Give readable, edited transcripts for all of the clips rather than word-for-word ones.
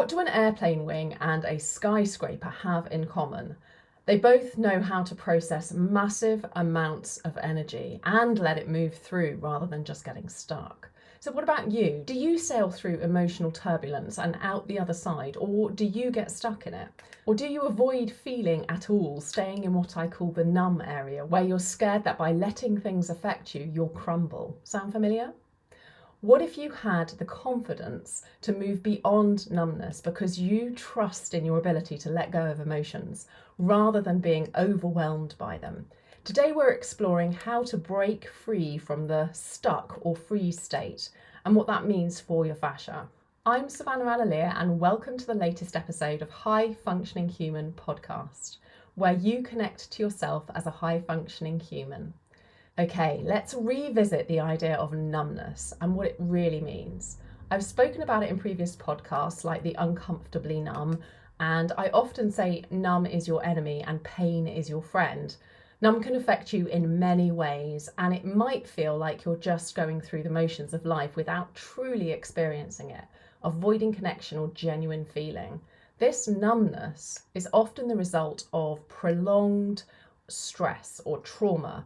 What do an airplane wing and a skyscraper have in common? They both know how to process massive amounts of energy and let it move through rather than just getting stuck. So what about you? Do you sail through emotional turbulence and out the other side, or do you get stuck in it? Or do you avoid feeling at all, staying in what I call the numb area, where you're scared that by letting things affect you, you'll crumble? Sound familiar? What if you had the confidence to move beyond numbness because you trust in your ability to let go of emotions rather than being overwhelmed by them? Today we're exploring how to break free from the stuck or freeze state and what that means for your fascia. I'm Savannah Alalier and welcome to the latest episode of High Functioning Human podcast, where you connect to yourself as a high functioning human. Okay, let's revisit the idea of numbness and what it really means. I've spoken about it in previous podcasts, like the uncomfortably numb, and I often say numb is your enemy and pain is your friend. Numb can affect you in many ways, and it might feel like you're just going through the motions of life without truly experiencing it, avoiding connection or genuine feeling. This numbness is often the result of prolonged stress or trauma,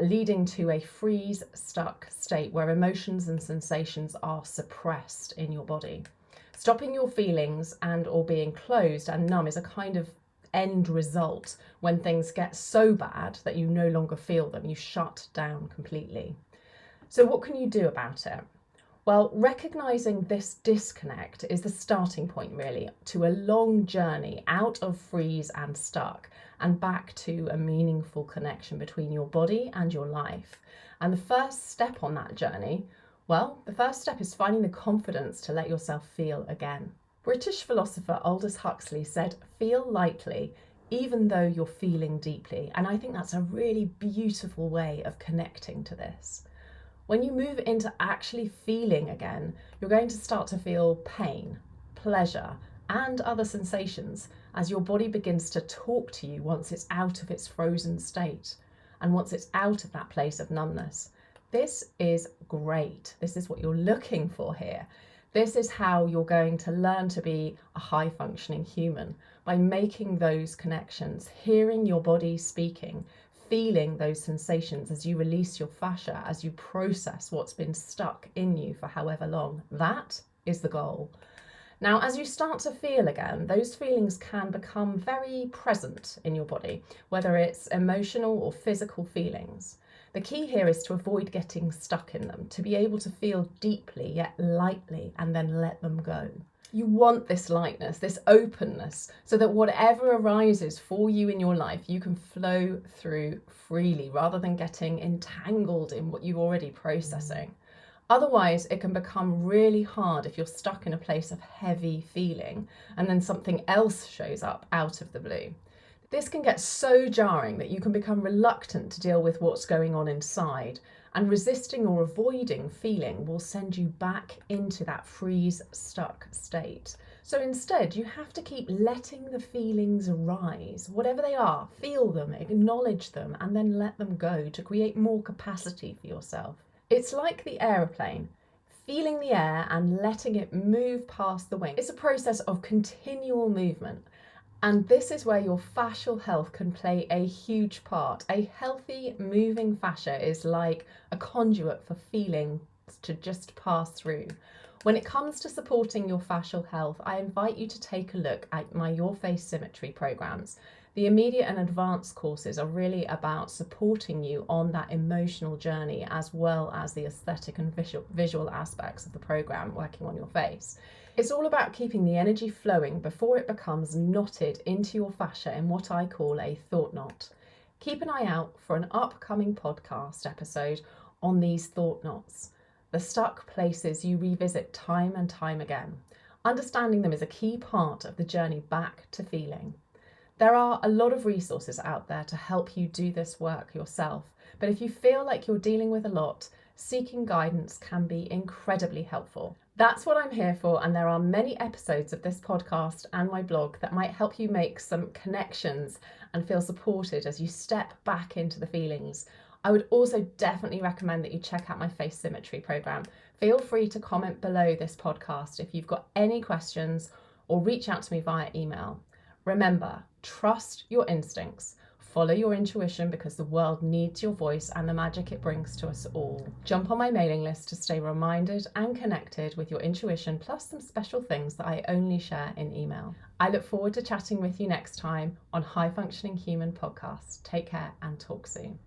leading to a freeze-stuck state where emotions and sensations are suppressed in your body. Stopping your feelings and or being closed and numb is a kind of end result when things get so bad that you no longer feel them, you shut down completely. So what can you do about it? Well, recognising this disconnect is the starting point really to a long journey out of freeze and stuck and back to a meaningful connection between your body and your life. And the first step on that journey, well, the first step is finding the confidence to let yourself feel again. British philosopher Aldous Huxley said, "Feel lightly, even though you're feeling deeply." And I think that's a really beautiful way of connecting to this. When you move into actually feeling again, you're going to start to feel pain, pleasure, and other sensations as your body begins to talk to you once it's out of its frozen state and once it's out of that place of numbness. This is great. This is what you're looking for here. This is how you're going to learn to be a high functioning human, by making those connections, hearing your body speaking, feeling those sensations as you release your fascia, as you process what's been stuck in you for however long. That is the goal. Now, as you start to feel again, those feelings can become very present in your body, whether it's emotional or physical feelings. The key here is to avoid getting stuck in them, to be able to feel deeply yet lightly and then let them go. You want this lightness, this openness, so that whatever arises for you in your life, you can flow through freely rather than getting entangled in what you're already processing. Otherwise, it can become really hard if you're stuck in a place of heavy feeling and then something else shows up out of the blue. This can get so jarring that you can become reluctant to deal with what's going on inside, and resisting or avoiding feeling will send you back into that freeze-stuck state. So instead, you have to keep letting the feelings arise, whatever they are, feel them, acknowledge them, and then let them go to create more capacity for yourself. It's like the aeroplane, feeling the air and letting it move past the wing. It's a process of continual movement. And this is where your fascial health can play a huge part. A healthy, moving fascia is like a conduit for feelings to just pass through. When it comes to supporting your fascial health, I invite you to take a look at my Your Face Symmetry programs. The immediate and advanced courses are really about supporting you on that emotional journey, as well as the aesthetic and visual aspects of the program, working on your face. It's all about keeping the energy flowing before it becomes knotted into your fascia in what I call a thought knot. Keep an eye out for an upcoming podcast episode on these thought knots, the stuck places you revisit time and time again. Understanding them is a key part of the journey back to feeling. There are a lot of resources out there to help you do this work yourself, but if you feel like you're dealing with a lot, seeking guidance can be incredibly helpful. That's what I'm here for, and there are many episodes of this podcast and my blog that might help you make some connections and feel supported as you step back into the feelings. I would also definitely recommend that you check out my Face Symmetry program. Feel free to comment below this podcast if you've got any questions or reach out to me via email. Remember, trust your instincts. Follow your intuition because the world needs your voice and the magic it brings to us all. Jump on my mailing list to stay reminded and connected with your intuition, plus some special things that I only share in email. I look forward to chatting with you next time on High Functioning Human Podcast. Take care and talk soon.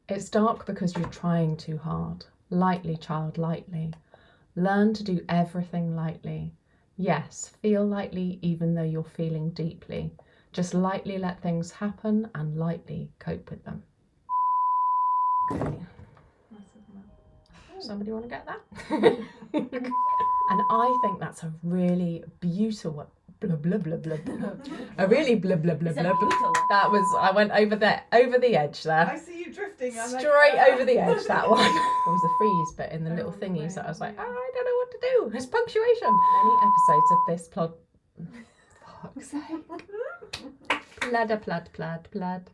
It's dark because you're trying too hard. Lightly, child, lightly. Learn to do everything lightly. Yes, feel lightly even though you're feeling deeply. Just lightly let things happen and lightly cope with them. Okay. Somebody want to get that? And I think that's a really beautiful blah blah blah blah blah. A really blah blah blah blah blah. That was, I went over the edge there. I see you drifting. I'm Straight over the edge, that one. There was a freeze bit in the little thingy, so I was like, oh, I don't know what to do. There's punctuation. Many episodes of this plod. Fuck's sake. Plad.